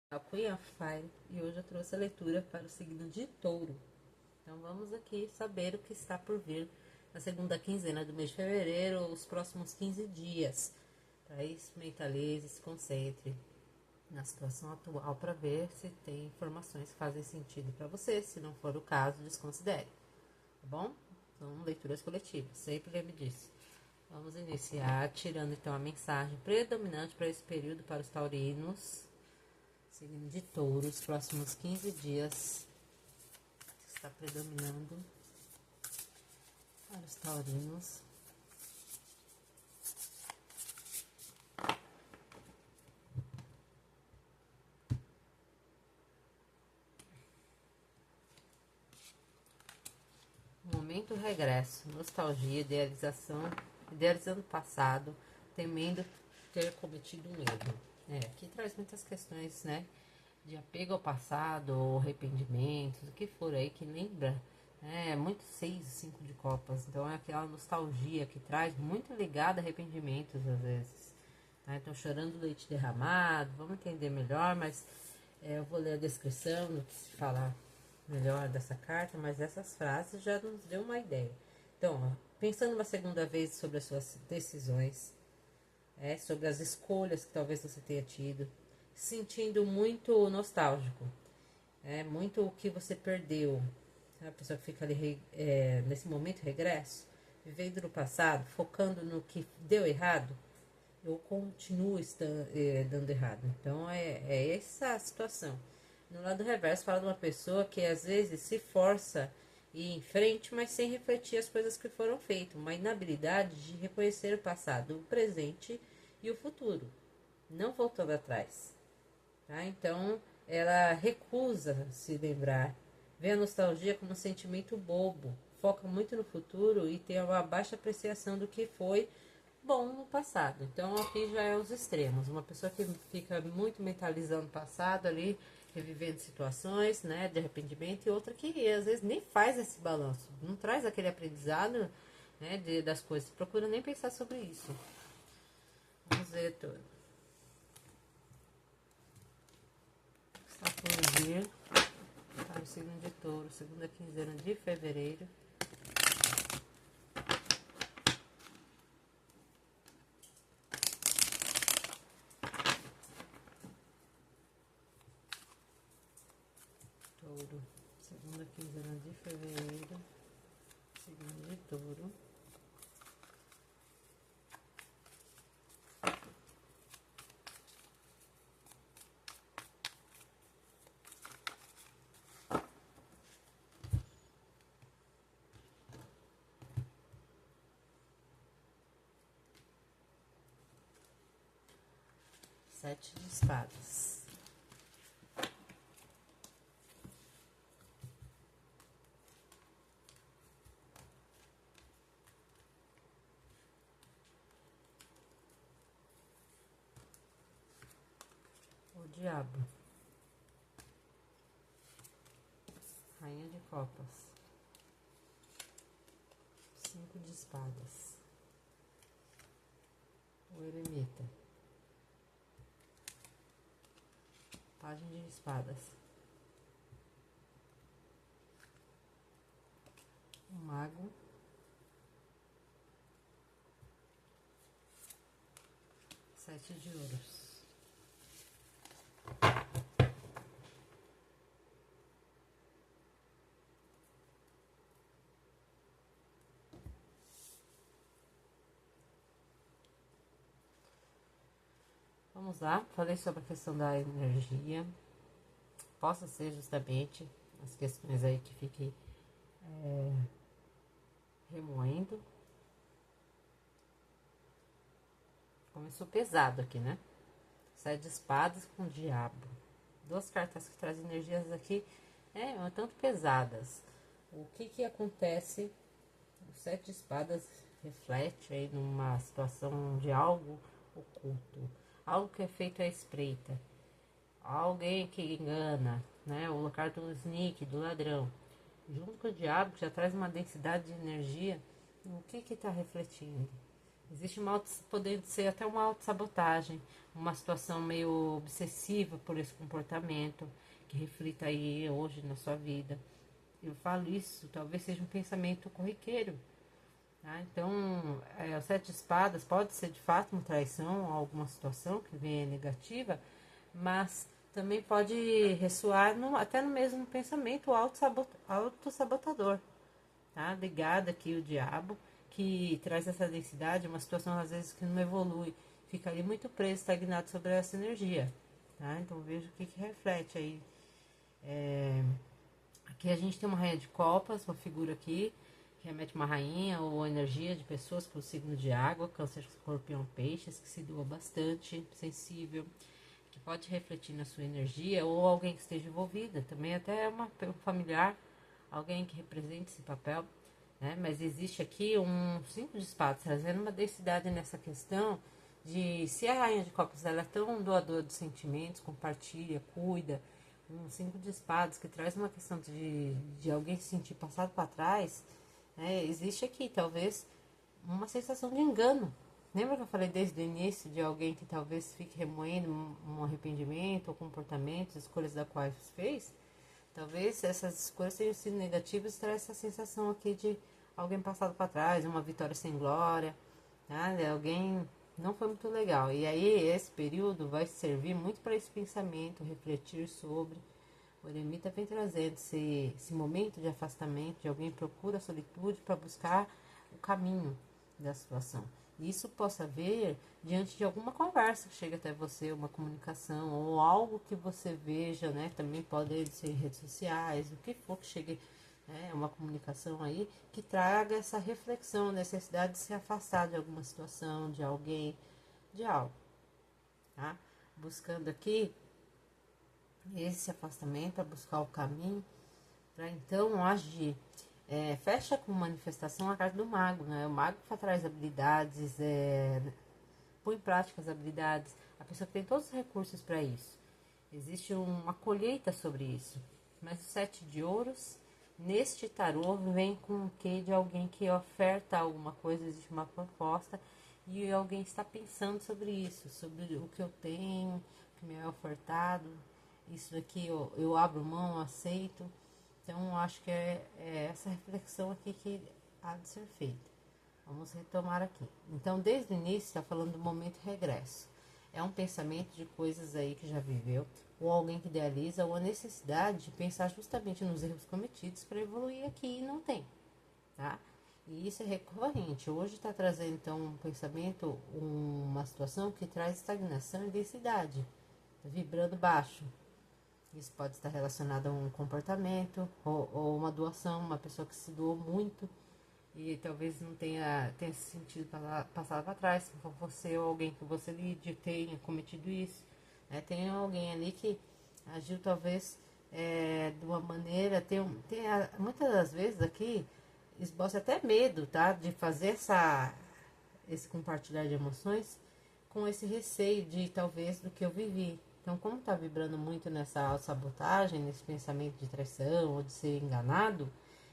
A Queen of Fire, e hoje eu trouxe a leitura para o signo de Touro. Então vamos aqui saber o que está por vir na segunda quinzena do mês de fevereiro, os próximos 15 dias. Para isso, mentalize, se concentre na situação atual para ver se tem informações que fazem sentido para você. Se não for o caso, desconsidere, tá bom? São leituras coletivas, sempre lembre disso. Vamos iniciar tirando então a mensagem predominante para esse período para os taurinos. Signo de Touro, os próximos 15 dias está predominando para os taurinos. Momento regresso, nostalgia, idealizando o passado, temendo ter cometido um erro. Aqui traz muitas questões, né? De apego ao passado, ou arrependimentos, o que for aí que lembra, muito 6, 5 de copas. Então é aquela nostalgia que traz muito ligada a arrependimentos às vezes. Tá? Então chorando leite derramado, vamos entender melhor, mas eu vou ler a descrição do que se falar melhor dessa carta, mas essas frases já nos deu uma ideia. Então, ó, pensando uma segunda vez sobre as suas decisões, sobre as escolhas que talvez você tenha tido, sentindo muito nostálgico, muito o que você perdeu. A pessoa que fica ali nesse momento regresso, vivendo no passado, focando no que deu errado, eu continuo dando errado. Então é essa a situação. No lado reverso fala de uma pessoa que às vezes se força ir em frente, mas sem refletir as coisas que foram feitas. Uma inabilidade de reconhecer o passado, o presente e o futuro, não voltando atrás. Tá? Então ela recusa se lembrar, vê a nostalgia como um sentimento bobo, foca muito no futuro e tem uma baixa apreciação do que foi bom no passado. Então aqui já é os extremos. Uma pessoa que fica muito mentalizando o passado ali, revivendo situações, né, de arrependimento, e outra que às vezes nem faz esse balanço, não traz aquele aprendizado, né, das coisas, procura nem pensar sobre isso. Vamos ver tudo. Está por vir para o signo de Touro, segunda quinzena de fevereiro. Touro, segunda quinzena de fevereiro, signo de Touro. Sete de espadas. O diabo. Rainha de copas. 5 de espadas. O eremita. Página de espadas. O mago. 7 de ouros. Vamos lá, falei sobre a questão da energia. Possa ser justamente as questões aí que fiquem remoendo. Começou pesado aqui, né? 7 de espadas com o diabo. Duas cartas que trazem energias aqui um tanto pesadas. O que acontece? O 7 de espadas reflete aí numa situação de algo oculto, algo que é feito à espreita, alguém que engana, né? O lugar do sneak, do ladrão, junto com o diabo, que já traz uma densidade de energia. O que está refletindo? Existe podendo ser até uma autossabotagem, uma situação meio obsessiva por esse comportamento que reflita aí hoje na sua vida. Eu falo isso, talvez seja um pensamento corriqueiro. Tá? Então, o sete de espadas pode ser de fato uma traição, alguma situação que venha negativa, mas também pode ressoar até no mesmo pensamento autossabotador, tá? Ligado aqui o diabo, que traz essa densidade, uma situação às vezes que não evolui, fica ali muito preso, estagnado sobre essa energia, tá? Então veja o que reflete aí. Aqui a gente tem uma rainha de copas, uma figura aqui, que remete uma rainha ou energia de pessoas com signo de água, câncer, escorpião, peixes, que se doa bastante, sensível, que pode refletir na sua energia, ou alguém que esteja envolvida, também até um familiar, alguém que represente esse papel, né? Mas existe aqui um cinco de espadas, trazendo uma densidade nessa questão de se a rainha de copas ela é tão doadora de sentimentos, compartilha, cuida, um cinco de espadas que traz uma questão de alguém se sentir passado para trás, né? Existe aqui talvez uma sensação de engano. Lembra que eu falei desde o início de alguém que talvez fique remoendo um arrependimento ou comportamentos, escolhas da qual fez? Talvez essas escolhas tenham sido negativas e traz essa sensação aqui de alguém passado para trás, uma vitória sem glória, né? Alguém não foi muito legal. E aí esse período vai servir muito para esse pensamento, refletir sobre. O eremita vem trazendo esse momento de afastamento, de alguém procura a solitude para buscar o caminho da situação. E isso possa ver diante de alguma conversa que chega até você, uma comunicação, ou algo que você veja, né? Também pode ser redes sociais, o que for que chegue, né? Uma comunicação aí que traga essa reflexão, necessidade de se afastar de alguma situação, de alguém, de algo, tá? Buscando aqui esse afastamento para buscar o caminho, para então agir. Fecha com manifestação a carta do mago, né? O mago que traz habilidades, põe em prática as habilidades, a pessoa que tem todos os recursos para isso. Existe uma colheita sobre isso. Mas o sete de ouros, neste tarô, vem com o quê de alguém que oferta alguma coisa, existe uma proposta, e alguém está pensando sobre isso, sobre o que eu tenho, o que me é ofertado, isso daqui eu abro mão, aceito. Então, acho que é essa reflexão aqui que há de ser feita. Vamos retomar aqui. Então, desde o início, está falando do momento regresso. É um pensamento de coisas aí que já viveu, ou alguém que idealiza, ou a necessidade de pensar justamente nos erros cometidos para evoluir aqui e não tem, tá? E isso é recorrente. Hoje está trazendo, então, um pensamento, uma situação que traz estagnação e densidade, vibrando baixo. Isso pode estar relacionado a um comportamento ou uma doação, uma pessoa que se doou muito e talvez não tenha se sentido passado para trás, se for você ou alguém que você lide tenha cometido isso. Né? Tem alguém ali que agiu talvez de uma maneira, muitas das vezes aqui esboça até medo, tá? De fazer esse compartilhar de emoções com esse receio de talvez do que eu vivi. Então, como está vibrando muito nessa autossabotagem, nesse pensamento de traição ou de ser enganado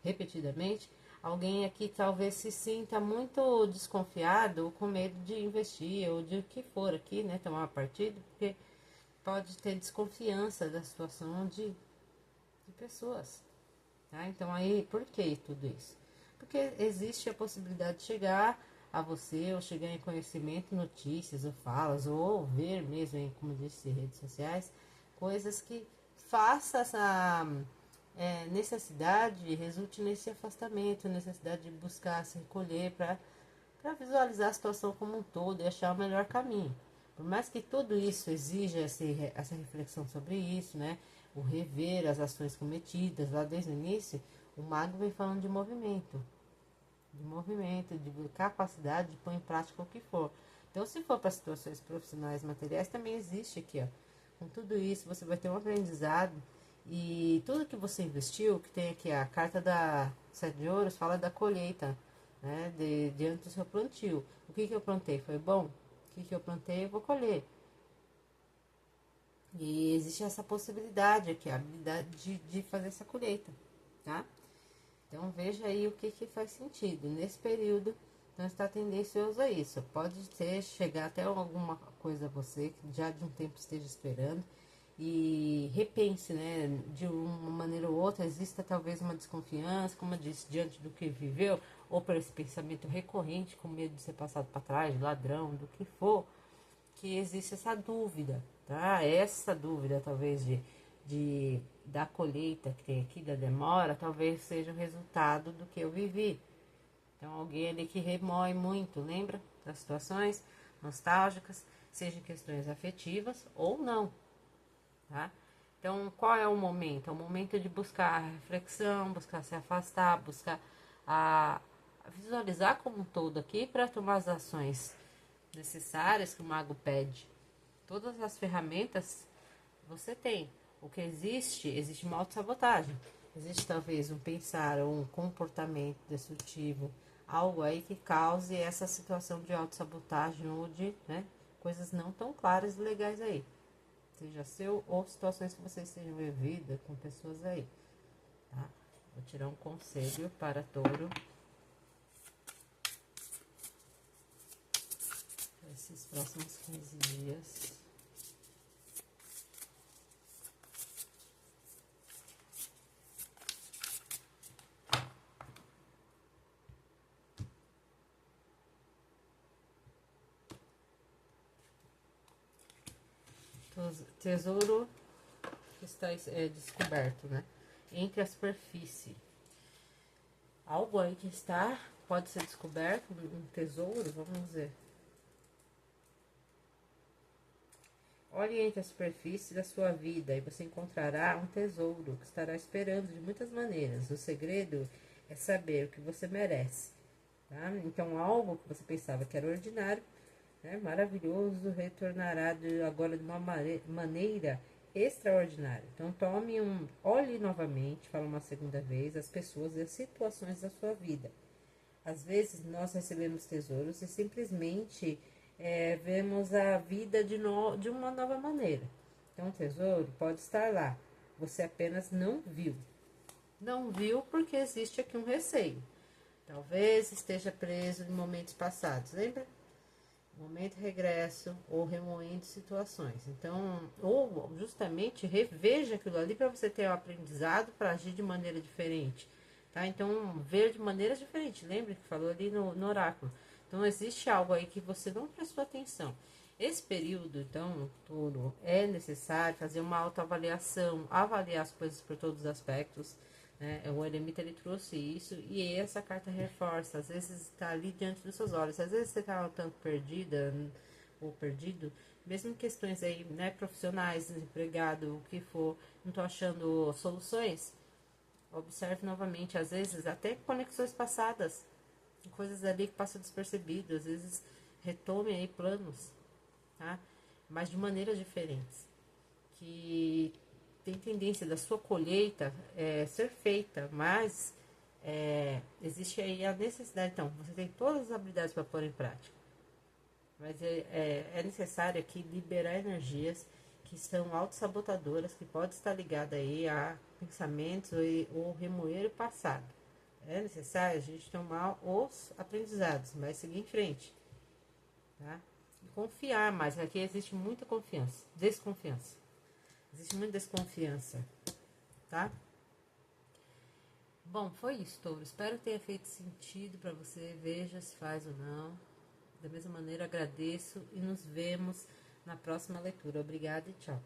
repetidamente, alguém aqui talvez se sinta muito desconfiado ou com medo de investir ou de o que for aqui, né? Tomar partido, porque pode ter desconfiança da situação de pessoas. Tá? Então, aí, por que tudo isso? Porque existe a possibilidade de chegar a você, ou chegar em conhecimento, notícias, ou falas, ou ver mesmo, em, como disse, redes sociais, coisas que faça essa necessidade, resulte nesse afastamento, necessidade de buscar se recolher para visualizar a situação como um todo e achar o melhor caminho. Por mais que tudo isso exija essa reflexão sobre isso, né? O rever as ações cometidas lá desde o início, o mago vem falando de movimento, de capacidade de pôr em prática o que for. Então, se for para situações profissionais, materiais, também existe aqui, ó. Com tudo isso, você vai ter um aprendizado e tudo que você investiu, que tem aqui a carta da Sete de Ouros, fala da colheita, né? Diante do seu plantio. O que eu plantei foi bom? O que eu plantei eu vou colher. E existe essa possibilidade aqui, a habilidade de fazer essa colheita, tá? Então veja aí o que faz sentido. Nesse período Então está tendencioso a isso. Pode ser chegar até alguma coisa a você que já de um tempo esteja esperando e repense, né? De uma maneira ou outra, exista talvez uma desconfiança, como eu disse, diante do que viveu, ou por esse pensamento recorrente, com medo de ser passado para trás, de ladrão, do que for, que existe essa dúvida, tá? Essa dúvida, talvez, da colheita que tem aqui, da demora, talvez seja o resultado do que eu vivi. Então, alguém ali que remoe muito, lembra das situações nostálgicas, sejam questões afetivas ou não, tá? Então, qual é o momento? É o momento de buscar a reflexão, buscar se afastar, buscar a visualizar como um todo aqui para tomar as ações necessárias que o mago pede. Todas as ferramentas você tem. O que existe uma autossabotagem. Existe talvez um pensar ou um comportamento destrutivo, algo aí que cause essa situação de autossabotagem ou de, né, coisas não tão claras e legais aí. Seja seu ou situações que vocês estejam envolvidas com pessoas aí, tá? Vou tirar um conselho para touro. Esses próximos 15 dias. Tesouro que está descoberto, né? Entre a superfície. Algo aí que está, pode ser descoberto, um tesouro, vamos ver. Olhe entre a superfície da sua vida e você encontrará um tesouro que estará esperando de muitas maneiras. O segredo é saber o que você merece, tá? Então, algo que você pensava que era ordinário, né, maravilhoso, retornará agora de uma maneira extraordinária. Então, olhe novamente, fala uma segunda vez, as pessoas e as situações da sua vida. Às vezes, nós recebemos tesouros e simplesmente vemos a vida de uma nova maneira. Então, o tesouro pode estar lá, você apenas não viu. Não viu porque existe aqui um receio. Talvez esteja preso em momentos passados, lembra? Momento regresso ou remoendo situações. Então, ou justamente reveja aquilo ali para você ter o aprendizado para agir de maneira diferente, tá? Então, ver de maneiras diferentes. Lembre que falou ali no oráculo. Então, existe algo aí que você não prestou atenção. Esse período, então, todo é necessário fazer uma autoavaliação, avaliar as coisas por todos os aspectos, né? O eremita ele trouxe isso e essa carta reforça. Às vezes está ali diante dos seus olhos, às vezes você está um tanto perdida ou perdido, mesmo em questões aí, né, profissionais, desempregado, o que for, não estou achando soluções. Observe novamente, às vezes até conexões passadas, coisas ali que passam despercebido, às vezes retome aí planos, tá? Mas de maneiras diferentes, que tem tendência da sua colheita ser feita, mas existe aí a necessidade. Então, você tem todas as habilidades para pôr em prática, mas é necessário aqui liberar energias que são autossabotadoras, que pode estar ligada aí a pensamentos ou remoer o passado. É necessário a gente tomar os aprendizados, mas seguir em frente, tá? E confiar mais, aqui existe muita desconfiança. Existe muita desconfiança, tá? Bom, foi isso, Touro. Espero que tenha feito sentido para você. Veja se faz ou não. Da mesma maneira, agradeço e nos vemos na próxima leitura. Obrigada e tchau.